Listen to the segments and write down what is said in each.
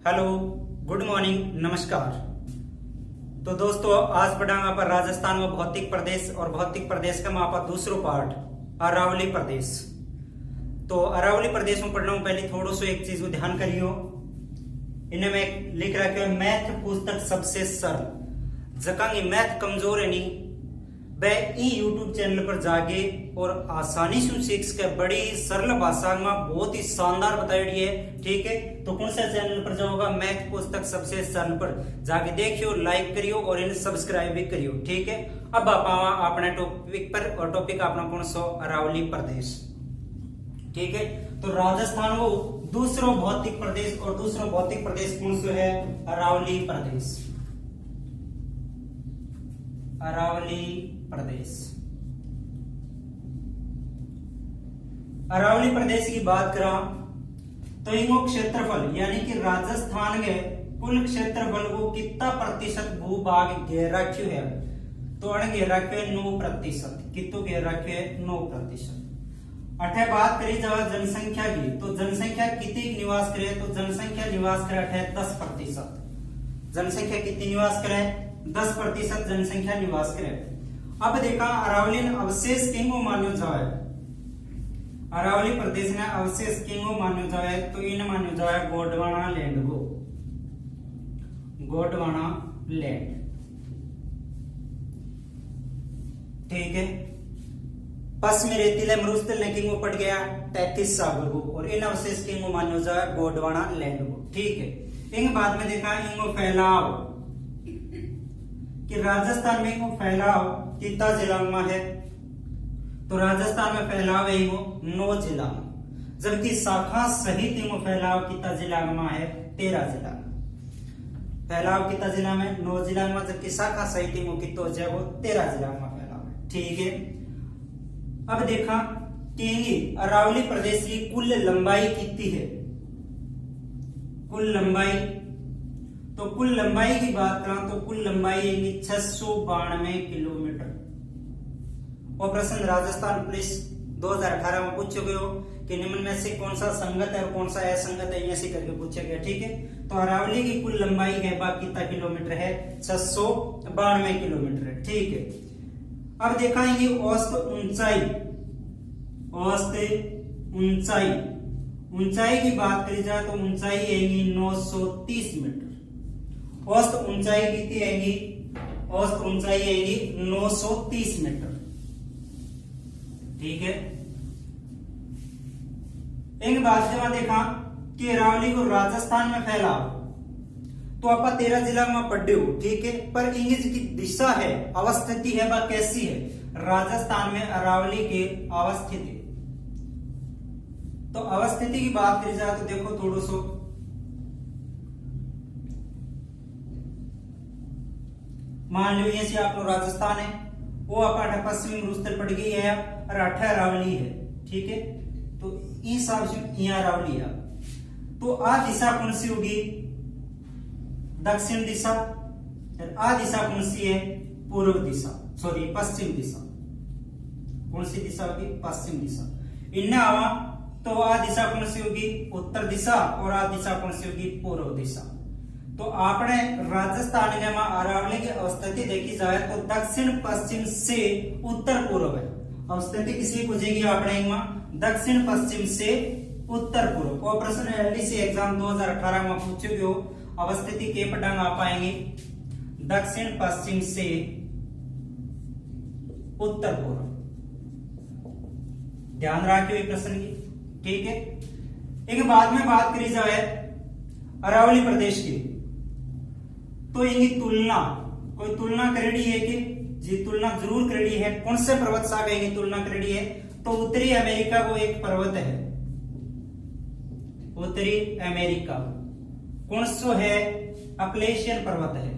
Hello, good morning, नमस्कार। तो दोस्तों आज पढ़ांगा पर राजस्थान में भौतिक प्रदेश और भौतिक प्रदेश का मापा दूसरो पार्ट अरावली प्रदेश। तो अरावली प्रदेश में पढ़ना पहले थोड़ो सो एक चीज को ध्यान करियो। इन्हें मैं लिख रखा है मैथ पुस्तक सबसे सरल। जकांगी मैथ कमजोर है नहीं वह यूट्यूब चैनल पर जाके और आसानी से सीख सके। बड़ी सरल भाषा में बहुत ही शानदार बताई है। ठीक है, तो कौन सा चैनल पर जाओगा? मैथ पुस्तक सबसे सरल पर जाके देखियो, लाइक करियो और इन्हें सब्सक्राइब भी करियो। ठीक है, अब आप अपने टॉपिक पर, और टॉपिक अपना कौन सा? अरावली प्रदेश। ठीक है, तो राजस्थान वो दूसरो भौतिक प्रदेश और दूसरा भौतिक प्रदेश कौन सा है? अरावली प्रदेश। अरावली प्रदेश। अरावली प्रदेश की बात करा तो इनको क्षेत्रफल यानी कि राजस्थान के कुल क्षेत्रफल को कितना प्रतिशत भूभाग घेर रखियो है? तो अण घेर रखियो है 9%। कितो घेर रखियो है? 9%। अठे बात करी जब जनसंख्या की, तो जनसंख्या कितनी निवास करे? तो जनसंख्या निवास करे अठे 10%। जनसंख्या कितनी निवास करे? 10% जनसंख्या निवास करे। अब देखा अरावली अवशेष किंगो मान्यो जाए। अरावली प्रदेश ने अवशेष किंगो मान्यो जाए तो इन मान्यो जाए गोंडवाना लैंड को। गोंडवाना लैंड। ठीक है, पश्चिमी रेतीले मरुस्थल ने किंगो पड़ गया 33 सागर को और इन अवशेष किंगो मान्यो जाए गोंडवाना लैंड को। ठीक है, इन बाद में देखा इनको फैलाव कि राजस्थान में इनको फैलाव कितना जिला में है? तो राजस्थान में फैलाव है इनको 9 जिला में, जबकि शाखा सहित इनको फैलाव कितना जिला में है? 13 जिला में। फैलाव कितना जिला में? 9 जिला में, जबकि शाखा सहित इनको कितना हो जाए? वो 13 जिला में फैलाव है। ठीक है, अब देखा कि अरावली प्रदेश की कुल लंबाई कितनी है? कुल लंबाई, तो कुल लंबाई की बात करें तो कुल लंबाई है 692 किलोमीटर। और प्रश्न राजस्थान पुलिस 2018 में पूछे गए हो कि निम्न में से कौन सा संगत है और कौन सा असंगत है, ऐसे करके पूछे गया। ठीक है, तो अरावली की कुल लंबाई है बात कितना किलोमीटर है? 692 किलोमीटर है। ठीक है, अब देखा ये औसत ऊंचाई। औसत ऊंचाई, ऊंचाई की बात करी जाए तो ऊंचाई है 930 मीटर। औसत ऊंचाई कितनी आएगी? औसत ऊंचाई आएगी 930 मीटर। ठीक है, एक बात जब देखा कि अरावली को राजस्थान में फैला तो आप 13 जिला में पढ़े हो। ठीक है, पर इंग्लिश की दिशा है, अवस्थिति है वह कैसी है? राजस्थान में अरावली के अवस्थिति। तो अवस्थिति की बात करी जाए तो देखो थोड़ा सो मान लो ये से आप राजस्थान है, वो अपना पश्चिमी मरुस्थल पड़ गई है और 18 अरावली है। ठीक है, तो इस हिसाब से यहाँ अरावली है। तो आ दिशा कौन सी होगी? दक्षिण दिशा। और आ दिशा कौन सी है? पूर्व दिशा, सॉरी पश्चिम दिशा। कौन सी दिशा होगी? पश्चिम दिशा। इन्हें आवा तो आ दिशा कौन सी होगी? उत्तर दिशा। और आ दिशा कौन सी होगी? पूर्व दिशा। तो आपने राजस्थान में अरावली की अवस्थिति देखी जाए तो दक्षिण पश्चिम से उत्तर पूर्व है। अवस्थिति किसी पूछेगी आपने दक्षिण पश्चिम से उत्तर पूर्व। और प्रश्न एलडीसी एग्जाम 2018 में पूछे गए अवस्थिति के पटांग आ पाएंगे दक्षिण पश्चिम से उत्तर पूर्व। ध्यान रखियो प्रश्न की। ठीक है, एक बाद में बात करी जाए अरावली प्रदेश की तो इनकी तुलना, कोई तुलना करेडी है कि जी? तुलना जरूर करेडी है। कौन से पर्वत साहब इनकी तुलना करेडी है? तो उत्तरी अमेरिका को एक पर्वत है। उत्तरी अमेरिका कौन सो है? अपलेशियन पर्वत है।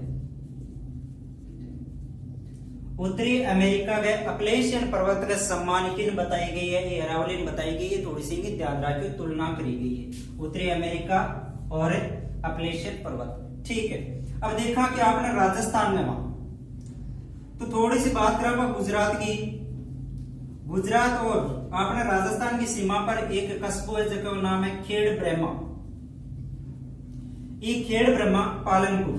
उत्तरी अमेरिका के अपलेशियन पर्वत का सम्मान किन बताई गई है? ये अरावली ने बताई गई है। थोड़ी सी ध्यान रखिए, तुलना करी गई है उत्तरी अमेरिका और अपलेशियन पर्वत। ठीक है, अब देखा कि आपने राजस्थान में वहां तो थोड़ी सी बात करा गुजरात की। गुजरात और आपने राजस्थान की सीमा पर एक कस्बो है जिसका नाम है खेड़ ब्रह्मा। ई खेड़ ब्रह्मा पालनपुर,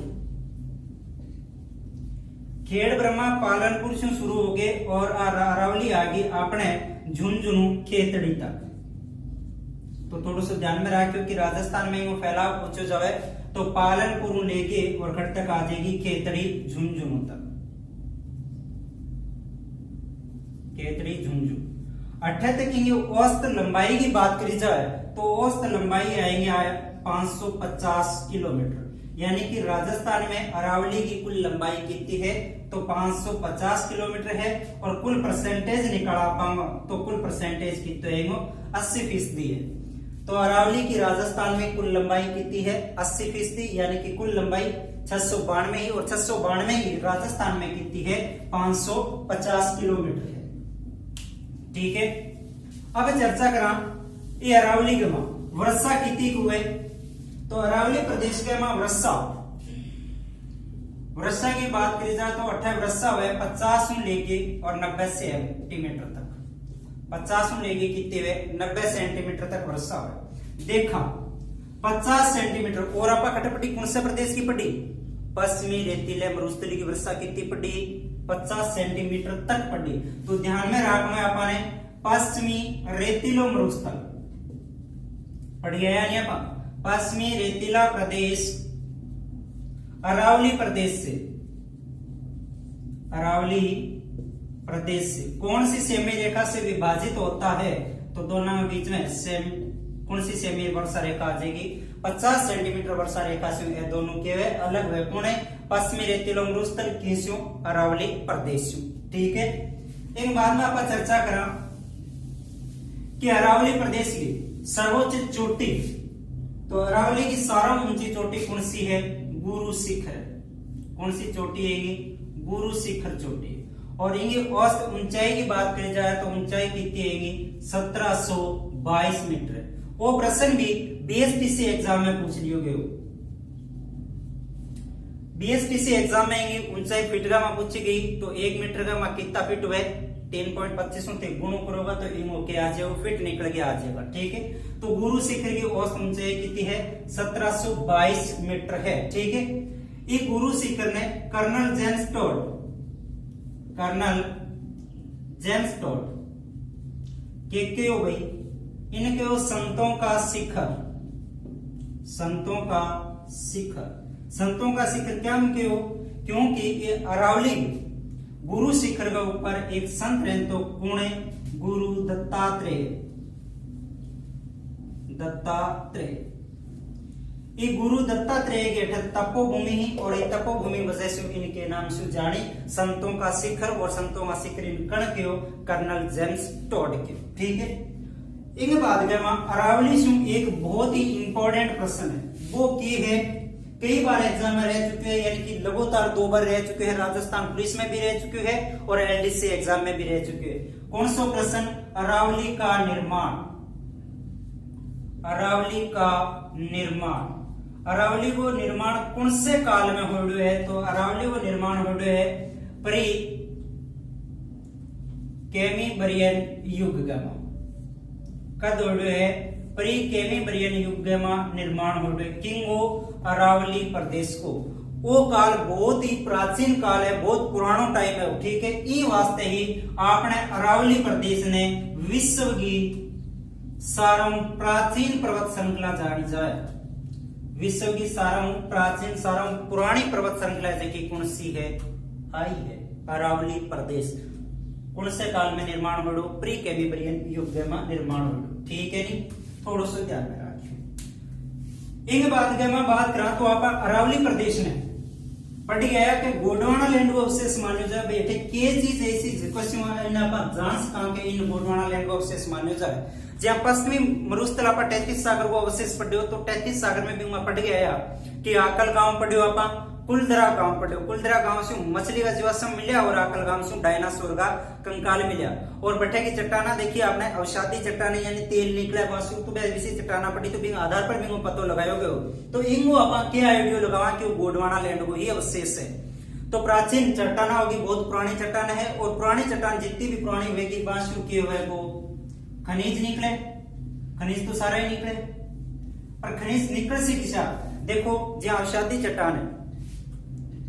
खेड़ ब्रह्मा पालनपुर से शुरू हो गए और अरावली आगे अपने झुंझुनू खेतड़ी तक। तो थोड़ा सा ध्यान में रखियो कि राजस्थान में वो फैलाव पूछो जाए तो पालनपुर लेके और खड़ तक आ जाएगी खेतड़ी झुंझुनू तक, खेतड़ी झुंझुनू। 8 तक की औसत लंबाई की बात करी जाए तो औसत लंबाई आएगी 550 किलोमीटर, यानी कि राजस्थान में अरावली की कुल लंबाई कितनी है तो 550 किलोमीटर है। और कुल परसेंटेज निकाला पाऊंगा तो कुल परसेंटेज कितने है 80% है। तो अरावली की राजस्थान में कुल लंबाई कितनी है 80%, यानी कि कुल लंबाई 692 ही, और 692 ही राजस्थान में कितनी है 550 किलोमीटर है। ठीक है, अब चर्चा करा ये अरावली के मां वर्षा कितनी हुए तो अरावली प्रदेश के मां वर्षा की बात करी जाए तो 8 वर्षा हुए 50 लेके और 90 सेंटीमीटर तक, 50 लेके कितने हुए 90 सेंटीमीटर तक वर्षा हुए। देखा 50 सेंटीमीटर और आपा खटपटी कौन से प्रदेश की पड़ी पश्चिमी रेतीले मरुस्थली की वर्षा कितनी पड़ी 50 सेंटीमीटर तक पड़ी। तो ध्यान में रखना है अपने पश्चिमी रेतीलो मरुस्थल पड़ गया, यानी अपन पश्चिमी रेतीला प्रदेश अरावली प्रदेश से, अरावली प्रदेश से कौन सी सेमी रेखा से विभाजित होता है तो दोनों के बीच में सेम कौन सी सेमी वर्षा रेखा आ जाएगी 50 सेंटीमीटर वर्षा रेखा से ये दोनों के वे अलग वे कौन है पश्चिमी रेतीलो मरुस्थल केस्यो अरावली प्रदेश। ठीक है, एक बाद में आप चर्चा करा कि अरावली प्रदेश की सर्वोच्च चोटी, तो अरावली की सारा ऊंची चोटी कौन सी है गुरु शिखर, कौन सी चोटी है ये गुरु शिखर चोटी। और इनकी औसत ऊंचाई की बात करी जाए तो ऊंचाई कितनी है 1722 मीटर। वो प्रश्न भी बीएसटीसी एग्जाम में पूछ लियो गए, बीएसटीसी एग्जाम में ऊंचाई फीट का में पूछी गई तो 1 मीटर का में कितना फीट हुए 3.25 गुणो करोगा तो इनको क्या आ जाएगा फिट निकल के आ जाएगा। ठीक है, तो गुरु शिखर की औसत ऊंचाई कितनी है 1722 मीटर है। ठीक है, ये गुरु शिखर ने कर्नल जेम्स टोड के हो भाई इनके वो संतों का शिखर, संतों का शिखर क्या उनके हो क्योंकि ये अरावली गुरु शिखर के ऊपर एक संत रहते तो कौन है गुरु दत्तात्रेय। ये गुरु दत्तात्रेय के तपोभूमि ही और ये तपोभूमि वजह से इनके नाम से जानी संतों का शिखर, और संतों का शिखर इन कण के हो कर्नल जेम्स टोड के। ठीक है, इनके बाद में अरावली से एक बहुत ही इंपॉर्टेंट प्रश्न है वो की है कई बार एग्जाम में रह चुके हैं, यानी कि लगातार 2 बार रह चुके हैं, राजस्थान पुलिस में भी रह चुके हैं और एलडीसी एग्जाम में भी रह चुके हैं। कौन सा प्रश्न अरावली का निर्माण, अरावली का निर्माण, अरावली को निर्माण कौन से काल में हो है तो अरावली को निर्माण हो है प्री कैम्ब्रियन युग में, कद हो है प्री कैम्ब्रियन युग में निर्माण हो किंगो अरावली प्रदेश को। वो काल बहुत ही प्राचीन काल है, बहुत पुराना टाइम है। ठीक है, ई वास्ते ही आपने अरावली प्रदेश ने विश्व की सारम प्राचीन पर्वत श्रृंखला जानी जाए, विश्व की सारम प्राचीन सारम पुरानी पर्वत श्रृंखला की कौन सी है आई है अरावली प्रदेश। कौन से काल में निर्माण हो प्री कैम्ब्रियन युग में निर्माण हो। ठीक है नी, थोड़ा सा ध्यान में रखिए। एक बात के मैं बात करा तो आप अरावली प्रदेश ने पढ़ गया कि गोंडवाना लैंड को अवशेष मान्यो जाए बैठे के चीज ऐसी जान सका के इन गोंडवाना लैंड को अवशेष मान्यो जाए। जहां पश्चिमी मरुस्थल आप 33 सागर को अवशेष पढ़ो तो 33 सागर में भी पढ़ गया कि आकल गांव पढ़ो आप कुलधरा गांव पढ़ो, कुलधरा गांव से मछली का जीवाश्म मिला और आकल गांव से डायनासोर का कंकाल मिला। और बट्टे की चट्टाना देखिए आपने अवसादी चट्टाने यानी तेल निकला तो वैसी चट्टाना पड़ी तो बिंग आधार पर बिंगो पतो लगायोगे हो तो इंगो आप क्या आइडियो लगावा कि गोंडवाना लैंड को ही अवशेष है। तो प्राचीन चट्टाना होगी, बहुत पुरानी चट्टान है और पुरानी चट्टान जितनी भी पुरानी होगी बांसु किए हुए वो खनिज निकले, खनिज तो सारे ही निकले पर खनिज निकल से किसा देखो जहाँ अवसादी चट्टान है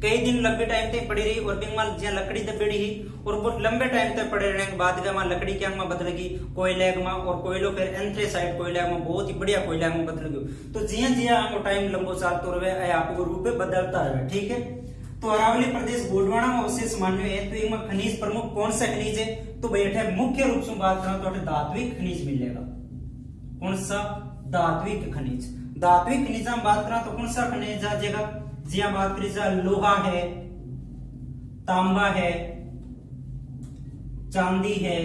कई दिन लंबे टाइम तक पड़ी रही और बिंगमाल जहाँ लकड़ी दबेड़ी ही और बहुत लंबे टाइम तक पड़े रहने के बाद वहां लकड़ी क्या बदलेगी कोयले और कोयलो फिर एंथ्रेसाइड कोयला बहुत ही बढ़िया कोयला बदलेगी। तो जिया जिया हमको टाइम लंबो चालतो रहे आपको रूप बदलता रहे। ठीक है, तो अरावली प्रदेश गोंडवाना में अवशेष मान्य है। तो एक खनिज प्रमुख कौन सा खनिज है? तो भैया मुख्य रूप से बात करें तो धात्विक खनिज मिलेगा। कौन सा? धात्विक खनिज। धात्विक खनिज में बात करें तो कौन सा खनिज आ जाएगा? जी बात करें लोहा है, तांबा है, चांदी है,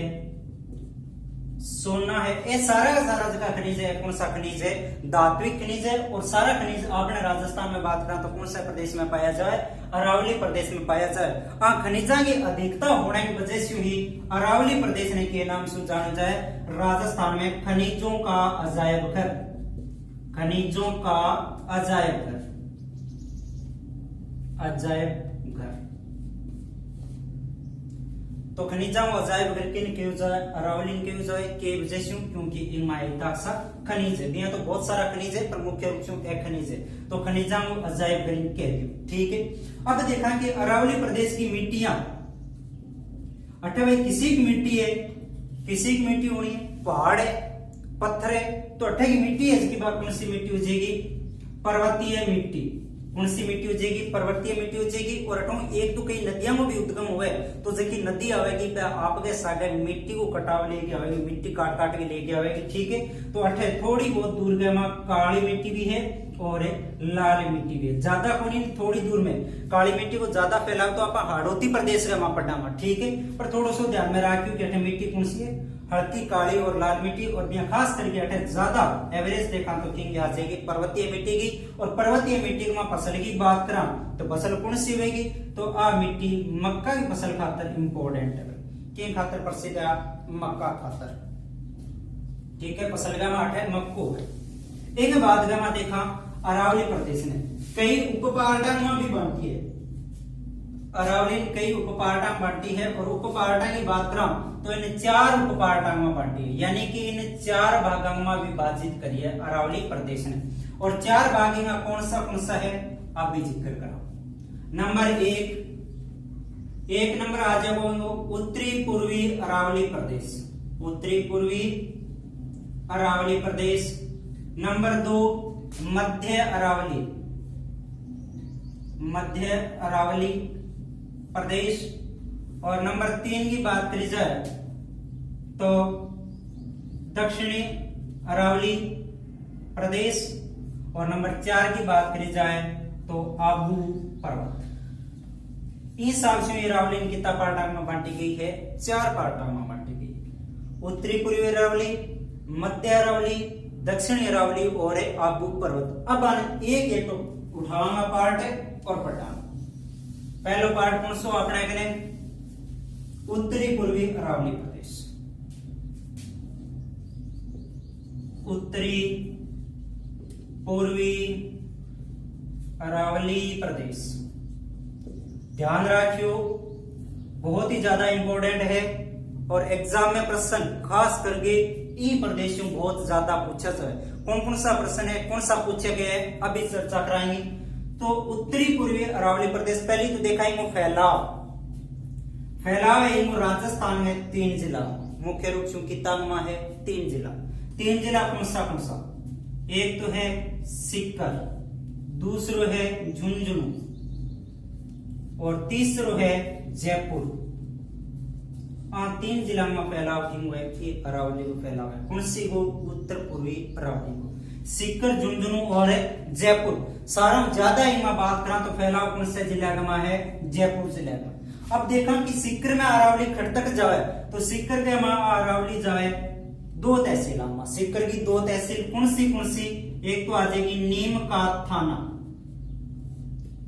सोना है, ये सारा का सारा जगह खनिज है। कौन सा खनिज है? धात्विक खनिज है। और सारा खनिज आपने राजस्थान में बात करें तो कौन सा प्रदेश में पाया जाए? अरावली प्रदेश में पाया जाए। खनिजा की अधिकता होने की वजह से ही अरावली प्रदेश ने के नाम से जाना जाए राजस्थान में खनिजों का अजायब घर। खनिजों का अजायब घर, अजायब घर। तो खनिजा अजायब घर किन के जाए? अरावली के जाए के वजह से क्योंकि इनमें एक सा खनिज है। तो बहुत सारा खनिज है पर मुख्य रूप से एक खनिज है। तो खनिजा अजायब घर कहते हैं। ठीक है, अब देखा कि अरावली प्रदेश की मिट्टियां भाई किसी की मिट्टी है, किसी की मिट्टी होनी है, पहाड़ है, पत्थर है। तो अट्ठे की मिट्टी है, इसकी बात कौन सी मिट्टी हो जाएगी? पर्वतीय मिट्टी। कौन सी मिट्टी हो जाएगी? पर्वतीय मिट्टी हो जाएगी। और अटो एक तो कई नदियां में भी उद्गम हुए तो जबकि नदी आवेगी आपके सागर मिट्टी को कटाव लेके आवेगी, मिट्टी काट काट के लेके आवेगी। ठीक है, तो अठे थोड़ी बहुत दूर के काली मिट्टी भी है और लाल मिट्टी भी है। ज्यादा कोई थोड़ी दूर में काली मिट्टी को ज्यादा फैलाव तो आप हाड़ौती प्रदेश का पड़ना में। ठीक है, पर थोड़ा सा ध्यान में रखियो कि अठे मिट्टी कौन सी है? हल्की काली और लाल मिट्टी। और खास करके अठे ज्यादा एवरेज देखा तो किंग आ जाएगी पर्वतीय मिट्टी की। और पर्वतीय मिट्टी में फसल की बात करा तो फसल कौन सी होगी? तो आ मिट्टी मक्का की फसल खातर इंपोर्टेंट है। किन खातर प्रसिद्ध है? मक्का खातर। ठीक है, फसल का अठे मक्को है। एक बात का देखा अरावली प्रदेश ने कई उपपार्टा में भी बांटी है। अरावली कई उपपार्टा बांटी है और उपपार्टा की बात करें तो इन 4 उपपार्टा में बांटी है, यानी कि इन 4 भागों में विभाजित करी है अरावली प्रदेश ने। और 4 भाग में कौन सा है आप भी जिक्र करो। नंबर 1 नंबर आ जाएगा उत्तरी पूर्वी अरावली प्रदेश। उत्तरी पूर्वी अरावली प्रदेश। नंबर 2 मध्य अरावली, मध्य अरावली प्रदेश। और नंबर 3 की बात करी जाए तो दक्षिणी अरावली प्रदेश। और नंबर 4 की बात करी जाए तो आबू पर्वत। इस हिसाब से अरावली कितना पार्टा में बांटी गई है? 4 पार्टा में बांटी गई। उत्तरी पूर्वी अरावली, मध्य अरावली, दक्षिणी अरावली और आबू पर्वत। अब एक उठावा पार्ट है और पटाना। पहलो पार्ट कौन सो अपने करें? उत्तरी पूर्वी अरावली प्रदेश। उत्तरी पूर्वी अरावली प्रदेश। ध्यान रखियो बहुत ही ज्यादा इंपॉर्टेंट है और एग्जाम में प्रश्न खास करके ई प्रदेश में बहुत ज्यादा पूछा जाए। कौन कौन सा प्रश्न है, कौन सा पूछा गया है, अभी चर्चा कराएंगे। तो उत्तरी पूर्वी अरावली प्रदेश पहले तो देखा है फैलाव। फैलाव है राजस्थान में 3 जिला, मुख्य रूप से कितना है 3 जिला। 3 जिला कौन सा? एक तो है सीकर, दूसरो है झुंझुनू और तीसरो है जयपुर। 3 जिला में फैलाव हुआ है कि अरावली को फैलाव है। कौन सी को? उत्तर पूर्वी अरावली को। सीकर, झुंझुनू और जयपुर। सारा ज्यादा इनमें बात करा तो फैलाव कौन से जिला में है? जयपुर जिला में। अब देखा कि सीकर में अरावली खट तक जाए तो सीकर के अरावली जाए 2 तहसील में। सीकर की 2 तहसील कौन सी? एक तो आ जाएगी नीम का थाना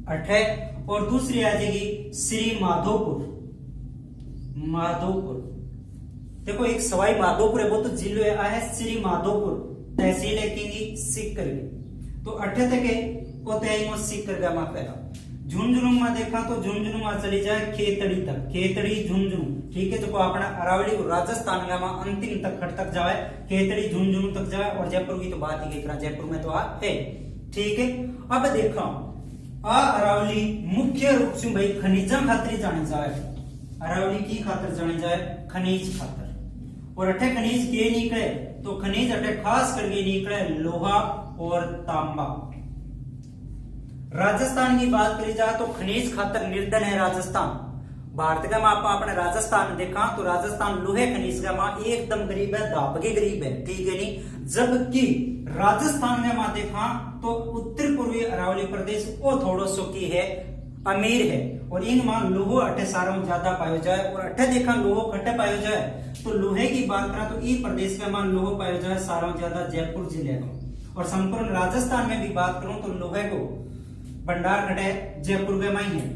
अठे और दूसरी आ जाएगी श्री माधोपुर। माधोपुर देखो एक सवाई माधोपुर है, वो तो जिले है श्री माधोपुर, तहसील है की सीकर की। तो अठे तक सीकर का फैला। झुंझुनू में देखा तो झुंझुनू में चली जाए खेतड़ी तक, खेतड़ी झुंझुनू। ठीक है, जो अपना अरावली राजस्थान का अंतिम तक खट तक जाए, खेतड़ी झुंझुनू तक जाए। और जयपुर की तो बात ही करा, जयपुर में तो है ठीक है। अब देखा अरावली मुख्य रूप से भाई खनिजम खातिर जानी जाए, अरावली की खातिर जानी जाए, खनिज खातिर। और अठे खनिज के निकले तो खनिज अठे खास करके निकले लोहा और तांबा। राजस्थान की बात करी जाए तो खनिज खातर निर्धन है राजस्थान। भारत का माप अपने राजस्थान देखा तो राजस्थान लोहे खनिज का माप एकदम गरीब है, दापके गरीब है, ठीक है नहीं। जबकि राजस्थान में मां देखा तो उत्तर पूर्वी अरावली प्रदेश वो थोड़ो सो की है, अमीर है। और इन मां लोहो अठे सारों ज्यादा पायो जाए। और अठे देखा लोहो कटे पायो जाए तो लोहे की बात करा तो ई प्रदेश में मां लोहो पायो जाए सारों ज्यादा जयपुर जिले को। और संपूर्ण राजस्थान में भी बात करूं तो लोहे को भंडार खटे जयपुर में ही है।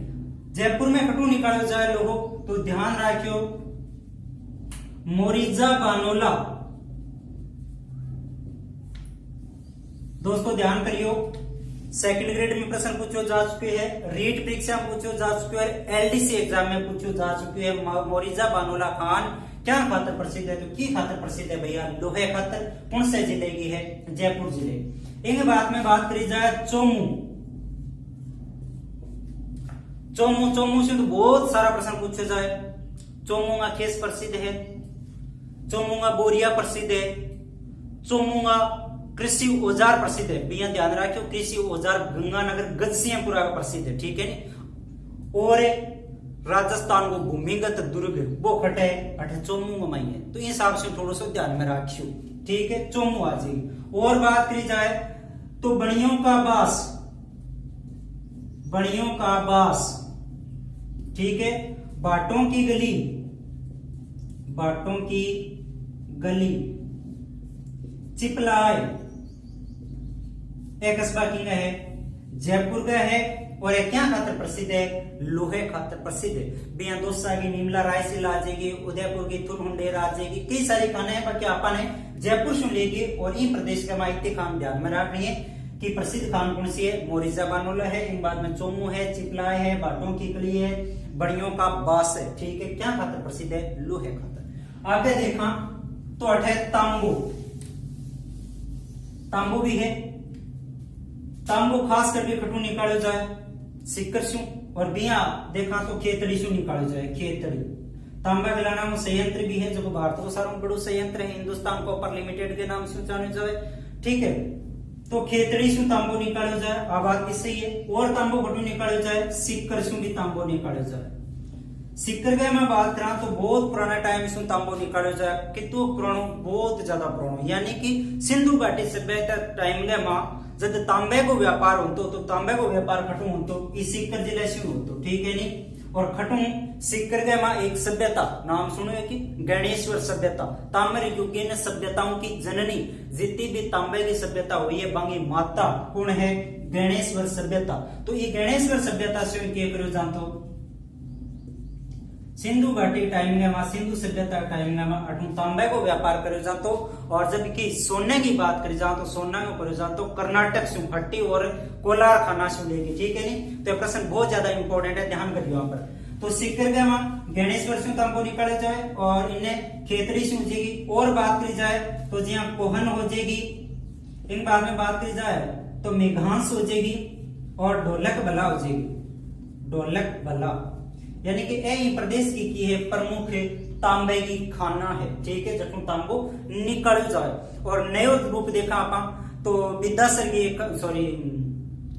जयपुर में कटू निकालो जाए लोहो तो ध्यान रखियो मोरिजा बानोला। दोस्तों ध्यान करियो, सेकंड ग्रेड में प्रश्न पूछो जा चुके हैं, रीट परीक्षा में पूछो जा चुके हैं, एलडीसी एग्जाम में पूछो जा चुके हैं। मोरिजा बानोला खान क्या खातर प्रसिद्ध है तो की खातर प्रसिद्ध है भैया, लोहे खातर। कौन से जिले की है, जयपुर जिले। एक बात में बात करी जाए चोमू, चोमू चोमू से तो बहुत सारा प्रश्न पूछे जाए। चोमू का खेस प्रसिद्ध है, चोमू का बोरिया प्रसिद्ध है, चोमू का कृषि औजार प्रसिद्ध है। भैया ध्यान रखियो कृषि औजार गंगानगर गजसियापुरा का प्रसिद्ध है, ठीक है नी। और राजस्थान को भूमिगत दुर्ग वो खटे अठे चोमू में है, तो इस हिसाब से थोड़ा सा ध्यान में रखियो, ठीक है। चोमू आ जाएगी। और बात करी जाए तो बणियों का बास, बणियों का बास, ठीक है। बाटों की गली, बाटों की गली, चिपलाय एक कस्बा की है, जयपुर का है। और एक क्या खातर प्रसिद्ध है, लोहे खातर प्रसिद्ध है। बिया दोसा की नीमला रायसील आ जाएगी, उदयपुर की तुरहुंडेर आ जाएगी, कई सारे खाने हैं। बाकी अपन है जयपुर से लेके और इन प्रदेश का माइती खान ध्यान में रखनी है कि प्रसिद्ध खान कौन सी है, मोरिजा बानोला है। इन बाद में चोमू है, चिपलाय है, बाटों की गली है, बड़ियों का बास है, ठीक है। क्या खातर प्रसिद्ध है, लोहे खातर। आगे देखा तो अठे तांबू, तांबू भी है। तांबू खास करके कटू निकालो जाए सिक्कर सु। और बिया देखा तो खेतड़ी सु निकालो जाए, खेतड़ी। तांबा गलाना में संयंत्र भी है जो भारत को सारों बड़ो संयंत्र है, हिंदुस्तान कॉपर लिमिटेड के नाम से जाने जाए, ठीक है। तो खेतड़ी सु तांबो निकालो जाए, आबाद की सही है। और तांबो कटू निकालो जाए, सिक्कर सु भी तांबो निकालो जाए। सिक्कर का मैं बात करा तो बहुत पुराना टाइम से तांबो निकालो जाए, कितु पुरानो, बहुत ज्यादा पुरानो, यानी कि सिंधु घाटी सभ्यता टाइम में मां जब तांबे को व्यापार होतो तो तांबे को व्यापार खटू होतो इस सिक्कर जिले से होतो, ठीक है नी। और खटू सिक्कर के मां एक सभ्यता नाम सुनो है कि गणेश्वर सभ्यता, ताम्र युगीन सभ्यताओं की जननी। जितनी भी तांबे की सभ्यता हुई है बांगी माता कौन है, गणेश्वर सभ्यता। तो ये गणेश्वर सभ्यता से क्या करो जानतो, सिंधु घाटी टाइम में सिंधु सभ्यता टाइम में अठू तांबे को व्यापार करे जातो। और जबकि सोने की बात करी जाए तो सोना को करे जातो कर्नाटक से भट्टी और कोलार खाना से लेके, ठीक है नी। तो प्रश्न बहुत ज्यादा इंपॉर्टेंट है, ध्यान करियो यहाँ पर। तो सिक्कर के मां गणेश्वर से तांबो निकाले जाए और इन्हें खेतरी से हो जाएगी। और बात करी जाए तो जी कोहन हो जाएगी। इन बाद में बात करी जाए तो मेघांस हो जाएगी और ढोलक बला हो जाएगी, ढोलक बला। यानी कि यही प्रदेश की है प्रमुख तांबे की खाना है, ठीक है। जब तांबो निकल जाए। और नयो रूप देखा आप तो विद्यासर की सॉरी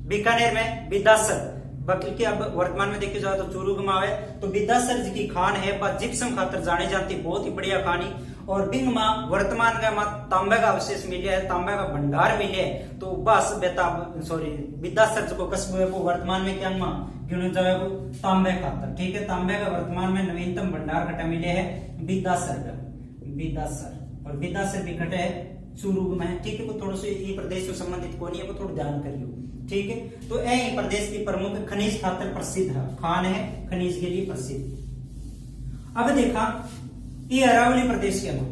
बीकानेर में विद्यासर, बल्कि अब वर्तमान में देखे जाए तो चूरू में आवे तो विद्यासर जी की खान है, पर जिप्सम खातर जाने जाती, बहुत ही बढ़िया खानी। और बिंग मां वर्तमान का मां तांबे का अवशेष मिले है, तांबे का भंडार मिले है। तो बस बेटा सॉरी विद्यासर जो कस्बो है वो वर्तमान में क्या मां गिनो जाए वो तांबे खातर, ठीक है। तांबे का वर्तमान में नवीनतम भंडार घटा मिले है विद्यासर का, विद्यासर। और विद्यासर भी घटे है चूरू में, ठीक है। वो थोड़ा सा ये प्रदेश से संबंधित कौन है वो थोड़ा ध्यान करियो, ठीक है। तो यही प्रदेश की प्रमुख खनिज खातर प्रसिद्ध है, खान है खनिज के लिए प्रसिद्ध। अब देखा ये अरावली प्रदेश के अंदर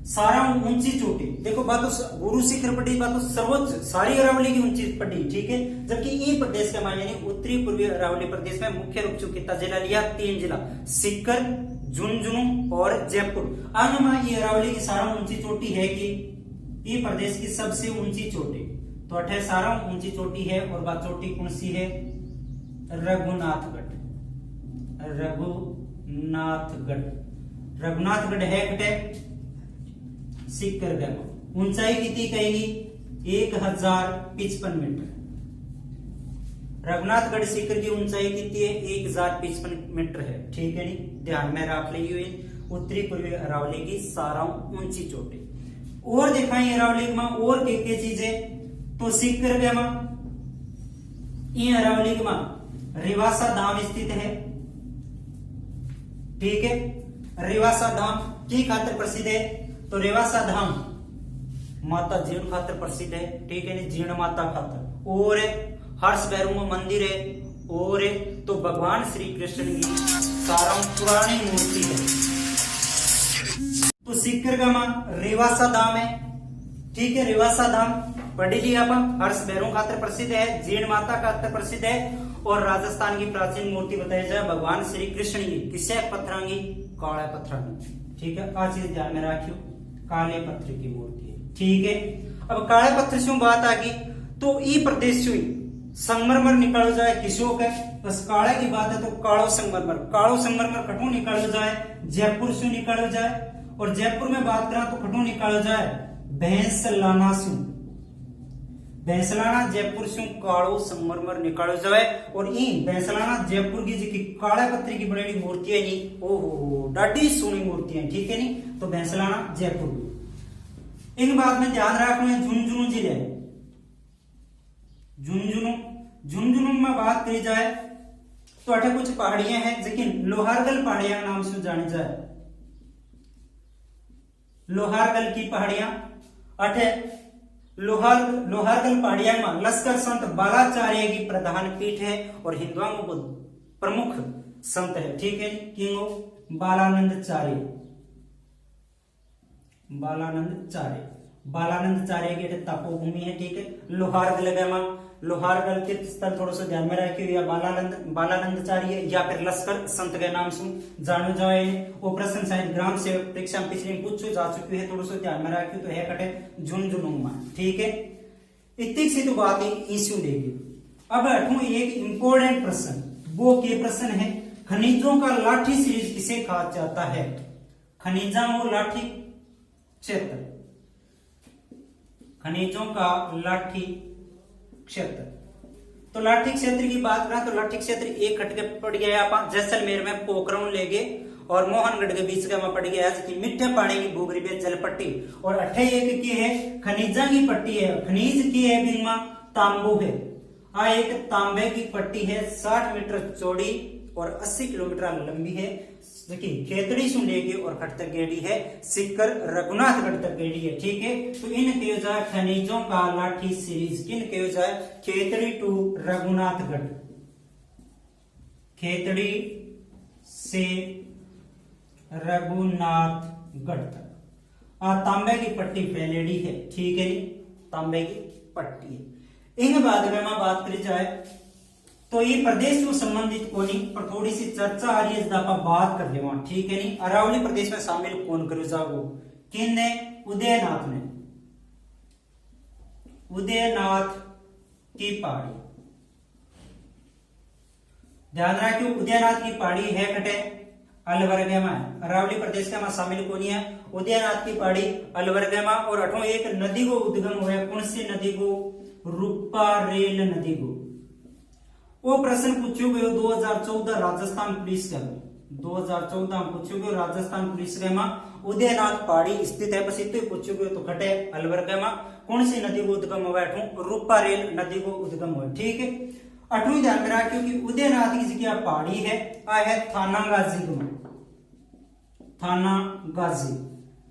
सारा ऊंची चोटी देखो, बात तो गुरु शिखर पट्टी, बात तो सर्वोच्च सारी अरावली की ऊंची पट्टी, ठीक है। जबकि ये प्रदेश का मान यानी उत्तरी पूर्वी अरावली प्रदेश में मुख्य रूप से कितना जिला लिया, 3 जिला, सिक्कर, झुंझुनू और जयपुर। अनुमान ये अरावली की सारा ऊंची चोटी है कि ये प्रदेश की सबसे ऊंची चोटी, तो अठे सारा ऊंची चोटी है और बा चोटी कौन सी है? रघुनाथगढ़। रघुनाथगढ़, रघुनाथगढ़ है कटे सीकर गया। ऊंचाई कितनी कहेगी? 1055 मीटर। रघुनाथगढ़ सीकर की ऊंचाई कितनी है? 1055 मीटर है। ठीक है नी, ध्यान में रख ली। उत्तरी पूर्वी अरावली की सारा ऊंची चोटी। और दिखाई अरावली में और के चीजें तो सीकर गया अरावली में रिवासा धाम स्थित है। ठीक है, रिवासा धाम की खातिर प्रसिद्ध है? तो रिवासा धाम माता जीर्ण खातिर प्रसिद्ध है। ठीक है, जीर्ण माता खातिर। और हर्ष भैरव मंदिर है। और तो भगवान श्री कृष्ण की सारा पुरानी मूर्ति है। तो सीकर का रिवासा धाम है। ठीक है, रिवासा धाम पढ़ी लिया अपन। हर्ष भैरव खातिर प्रसिद्ध है, जीर्ण माता खातिर प्रसिद्ध है। और राजस्थान की प्राचीन मूर्ति बताई जाए भगवान श्री कृष्ण की, किसे पत्थरांगी? काले पत्थरांगी। ठीक है, आज चीज ध्यान में रखियो, काले पत्थर की मूर्ति है। ठीक है, अब काले पत्थर से बात आ गई तो ई प्रदेश से संगमरमर निकाल जाए किसो के? बस काले की बात है तो कालो संगमरमर। कालो संगमरमर कठू निकालो जाए? जयपुर से निकालो जाए। और जयपुर में बात करें तो कठू निकालो जाए? भैंसलाना से। भैंसलाना जयपुर से कालो संगमरमर निकालो जाए। और ई भैंसलाना जयपुर की जी काले पत्थर की बनेली मूर्ति है नी, ओहो डाडी सोनी मूर्ति है। ठीक है नी, तो भैंसलाना जयपुर। एक बात में ध्यान रखना है, झुंझुनू जिले, झुंझुनू में बात करी जाए तो अठे कुछ पहाड़ियां हैं लेकिन लोहारगल पहाड़ियां नाम से जानी जाए। लोहारगल की पहाड़ियां अठे लोहारगल पहाड़ियां में लश्कर संत बालाचार्य की प्रधान पीठ है और हिंदुओं को प्रमुख संत है। ठीक है, किंग बालानंदचार्य। बालानंदचार्य की तपोभूमि है। ठीक है, लोहारगल तीर्थ स्थल थोड़ा सा ध्यान में रखियो, या बालानंदचार्य या फिर लश्कर संत के नाम से जानो जाए। वो प्रश्न शायद ग्राम से परीक्षा में पिछले पूछो जा चुकी है, थोड़ा सा ध्यान में रखियो। तो है कटे झुंझुनू में। ठीक है, इतनी सी तो बात इश्यू लेगी। अब हटू एक इंपोर्टेंट प्रश्न, वो के प्रश्न है खनिजों का लाठी सीरीज किसे कहा जाता है? खनिजों लाठी क्षेत्र, खनिजों का लाठी क्षेत्र। तो लाठी क्षेत्र की बात करें तो लाठी क्षेत्र एक कट के पड़ गया है जैसलमेर में पोखरण ले गए और मोहनगढ़ के बीच का पड़ गया है मीठे पानी की भूगर्भीय जल पट्टी। और 28 की है खनिजा की पट्टी है, खनिज की है बिंगमा तांबू है। एक तांबे की पट्टी है 60 मीटर चौड़ी और 80 किलोमीटर लंबी है। लेकिन खेतड़ी से लेके और खट तक गेड़ी है, सिक्कर रघुनाथगढ़ तक गेड़ी है। ठीक है, तो इन कहो जाए खनिजों का लाठी सीरीज, किन कहो जाए? खेतड़ी टू रघुनाथगढ़, खेतड़ी से रघुनाथगढ़ तक तांबे की पट्टी फैलेडी है। ठीक है, तांबे की पट्टी है। इन बाद में बात करी जाए तो ये प्रदेश को संबंधित कोनी पर थोड़ी सी चर्चा आ रही है, जब बात कर ले। ठीक है नी, अरावली प्रदेश में शामिल कौन करो जाओ? किन ने? उदयनाथ ने। उदयनाथ की पहाड़ी, ध्यान रखियो उदयनाथ की पहाड़ी है कटे अलवर्गे में। अरावली प्रदेश का शामिल कौन है? उदयनाथ की पहाड़ी अलवर्गे में। और अठो एक नदी को उद्गम हुआ, कौन सी नदी को? रूपा रेल नदी को। वो प्रश्न पूछो गयो 2014 राजस्थान पुलिस का, 2014 में पूछो गयो राजस्थान पुलिस के में उदयनाथ पहाड़ी स्थित है। बस इतने पूछो गयो तो खटे अलवर्गे में कौन सी नदी को उद्गम हुआ? रूपा रेल नदी को उद्गम हुआ। ठीक है, अठवीं ध्यान में रहा क्योंकि उदयनाथ की जगह पहाड़ी है, आ है थानागाजी में।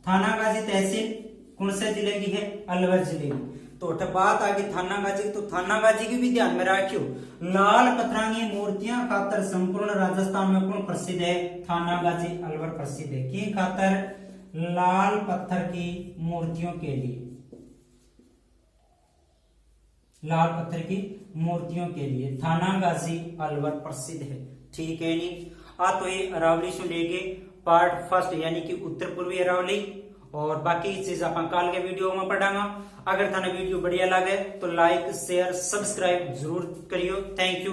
थानागाजी तहसील कौन से जिले की है? अलवर जिले की। तो बात आ गई थानागाजी, तो थानागाजी की भी ध्यान में रखियो। लाल पत्थरांगी मूर्तियां खातर संपूर्ण राजस्थान में कौन प्रसिद्ध है? थानागाजी अलवर प्रसिद्ध है। की खातर? लाल पत्थर की मूर्तियों के लिए, लाल पत्थर की मूर्तियों के लिए थानागाजी अलवर प्रसिद्ध है। ठीक है नी, तो ये अरावली से लेके पार्ट फर्स्ट यानी कि उत्तर पूर्वी अरावली और बाकी चीज अपन कल के वीडियो में पढ़ांगा। अगर थाने वीडियो बढ़िया लगे तो लाइक शेयर सब्सक्राइब जरूर करियो। Thank you.